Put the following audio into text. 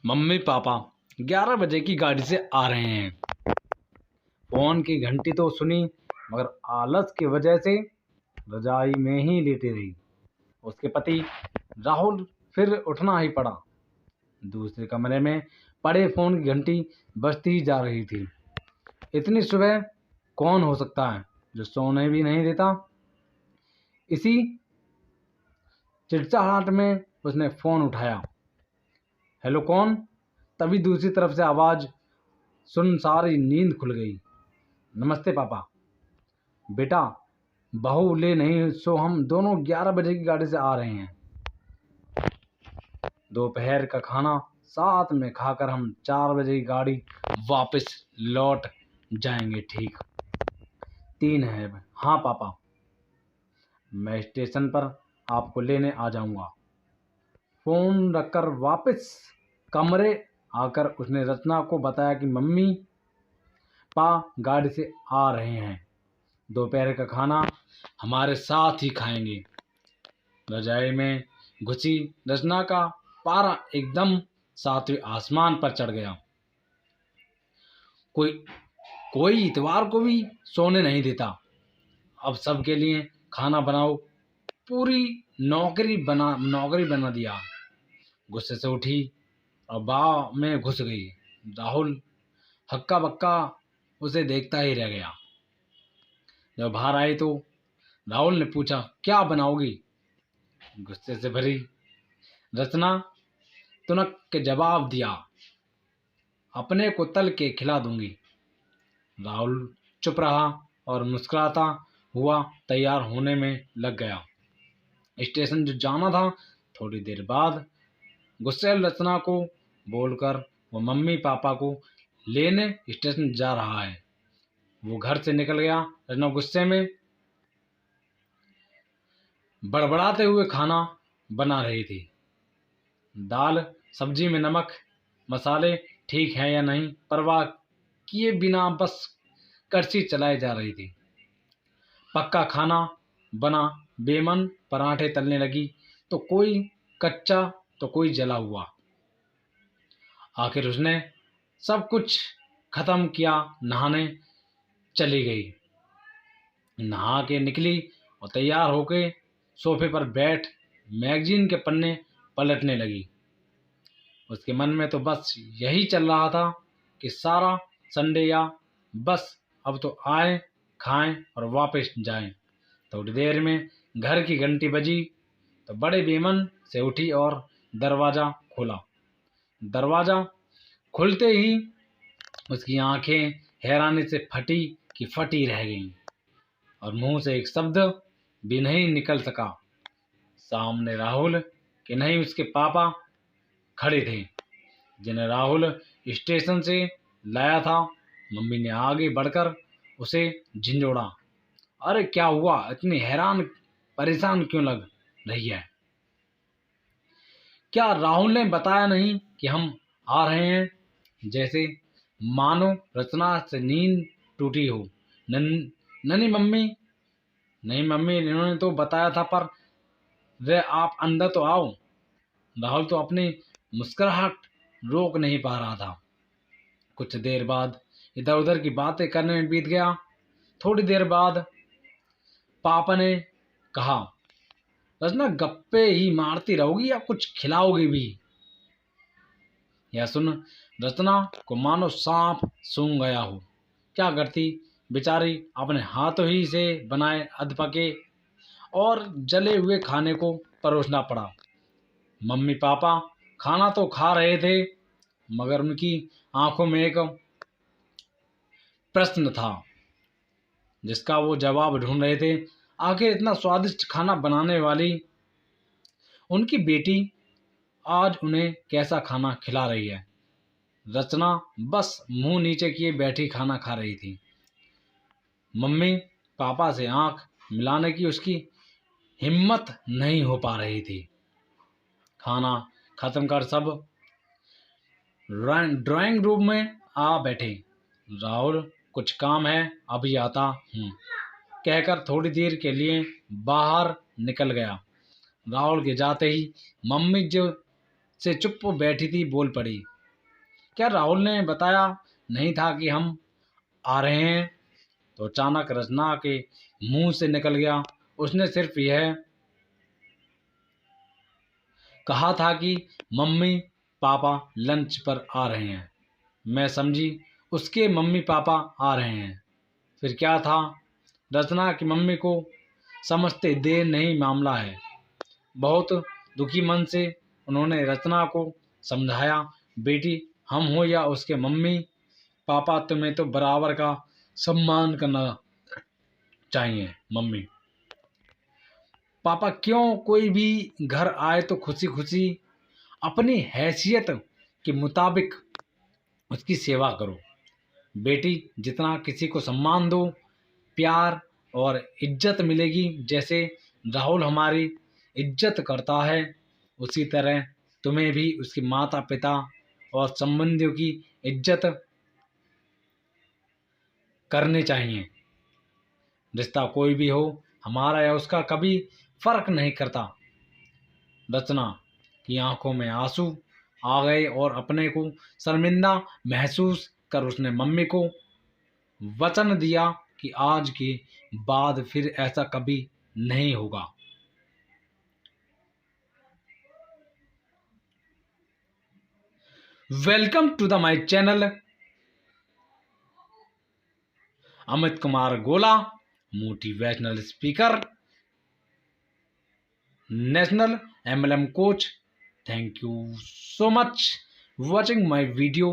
Mummy papa 11 बजे की गाड़ी से आ रहे हैं। फोन की घंटी तो सुनी, मगर आलस की वजह से रजाई में ही लेटी रही। उसके पति राहुल फिर उठना ही पड़ा। दूसरे कमरे में पड़े फोन की घंटी बजती ही जा रही थी। इतनी सुबह कौन हो सकता है जो सोने भी नहीं देता। इसी चिड़चिड़ाहट में उसने फोन उठाया। हेलो, कौन? तभी दूसरी तरफ से आवाज सुन सारी नींद खुल गई। नमस्ते पापा। बेटा, बहू ले नहीं सो हम दोनों 11 बजे की गाड़ी से आ रहे हैं। दोपहर का खाना साथ में खाकर हम 4 बजे की गाड़ी वापस लौट जाएंगे। ठीक 3 है। हाँ पापा, मैं स्टेशन पर आपको लेने आ जाऊंगा। फोन रखकर वापस कमरे आकर उसने रचना को बताया कि मम्मी पा गाड़ी से आ रहे हैं। दोपहर का खाना हमारे साथ ही खाएंगे। रजाई में घुसी रचना का पारा एकदम सातवें आसमान पर चढ़ गया। कोई कोई इतवार को भी सोने नहीं देता। अब सबके लिए खाना बनाओ। पूरी नौकरी बना दिया। गुस्से से उठी और बाह में घुस गई। राहुल हक्का बक्का उसे देखता ही रह गया। जब बाहर आई तो राहुल ने पूछा, क्या बनाओगी? गुस्से से भरी रचना तुनक के जवाब दिया, अपने को तल के खिला दूंगी। राहुल चुप रहा और मुस्कुराता हुआ तैयार होने में लग गया। स्टेशन जो जाना था, थोड़ी देर बाद गुस्सेल रचना को बोलकर वो मम्मी पापा को लेने स्टेशन जा रहा है। वो घर से निकल गया। रचना गुस्से में बड़बड़ाते हुए खाना बना रही थी। दाल सब्जी में नमक मसाले ठीक है या नहीं परवाह किए बिना बस कड़छी चलाई जा रही थी। पक्का खाना बना। बेमन पराठे तलने लगी, तो कोई कच्चा तो कोई जला हुआ। आखिर उसने सब कुछ खत्म किया। नहाने चली गई। नहा के निकली और तैयार होके सोफे पर बैठ मैगजीन के पन्ने पलटने लगी। उसके मन में तो बस यही चल रहा था कि सारा संडे या बस अब तो आए, खाएं और वापस जाएं। थोड़ी देर में घर की घंटी बजी तो बड़े बेमन से उठी और दरवाज़ा खोला। दरवाज़ा खुलते ही उसकी आंखें हैरानी से फटी की फटी रह गईं और मुंह से एक शब्द भी नहीं निकल सका। सामने राहुल के नहीं उसके पापा खड़े थे, जिन्हें राहुल स्टेशन से लाया था। मम्मी ने आगे बढ़कर उसे झिंझोड़ा। अरे क्या हुआ? इतनी हैरान परेशान क्यों लग रही है? क्या राहुल ने बताया नहीं कि हम आ रहे हैं? जैसे मानो रचना से नींद टूटी हो। नहीं मम्मी, नहीं मम्मी, इन्होंने तो बताया था, पर वे आप अंदर तो आओ। राहुल तो अपनी मुस्कुराहट रोक नहीं पा रहा था। कुछ देर बाद इधर उधर की बातें करने में बीत गया। थोड़ी देर बाद पापा ने कहा, रचना गप्पे ही मारती रहोगी या कुछ खिलाओगी भी? यह सुन रचना को मानो सांप सूंघ गया हो। क्या करती बेचारी? अपने हाथों ही से बनाए अधपके और जले हुए खाने को परोसना पड़ा। मम्मी पापा खाना तो खा रहे थे, मगर उनकी आंखों में एक प्रश्न था जिसका वो जवाब ढूंढ रहे थे। आखिर इतना स्वादिष्ट खाना बनाने वाली उनकी बेटी आज उन्हें कैसा खाना खिला रही है? रचना बस मुंह नीचे किए बैठी खाना खा रही थी। मम्मी पापा से आंख मिलाने की उसकी हिम्मत नहीं हो पा रही थी। खाना खत्म कर सब ड्राइंग रूम में आ बैठे। राहुल, कुछ काम है, अभी आता हूँ, कहकर थोड़ी देर के लिए बाहर निकल गया। राहुल के जाते ही मम्मी जो से चुप बैठी थी बोल पड़ी, क्या राहुल ने बताया नहीं था कि हम आ रहे हैं? तो अचानक रचना के मुंह से निकल गया, उसने सिर्फ यह कहा था कि मम्मी पापा लंच पर आ रहे हैं। मैं समझी उसके मम्मी पापा आ रहे हैं। फिर क्या था? रचना की मम्मी को समझते देर नहीं मामला है। बहुत दुखी मन से उन्होंने रचना को समझाया, बेटी हम हो या उसके मम्मी पापा तुम्हें तो बराबर का सम्मान करना चाहिए। मम्मी पापा क्यों, कोई भी घर आए तो खुशी खुशी अपनी हैसियत के मुताबिक उसकी सेवा करो। बेटी जितना किसी को सम्मान दो, प्यार और इज्जत मिलेगी। जैसे राहुल हमारी इज्जत करता है, उसी तरह तुम्हें भी उसके माता पिता और संबंधियों की इज्जत करनी चाहिए। रिश्ता कोई भी हो, हमारा या उसका, कभी फर्क नहीं करता। रचना की आंखों में आंसू आ गए और अपने को शर्मिंदा महसूस कर उसने मम्मी को वचन दिया कि आज के बाद फिर ऐसा कभी नहीं होगा। Welcome to the my channel, Amit Kumar Gola, motivational speaker, national MLM coach. Thank you so much watching my video.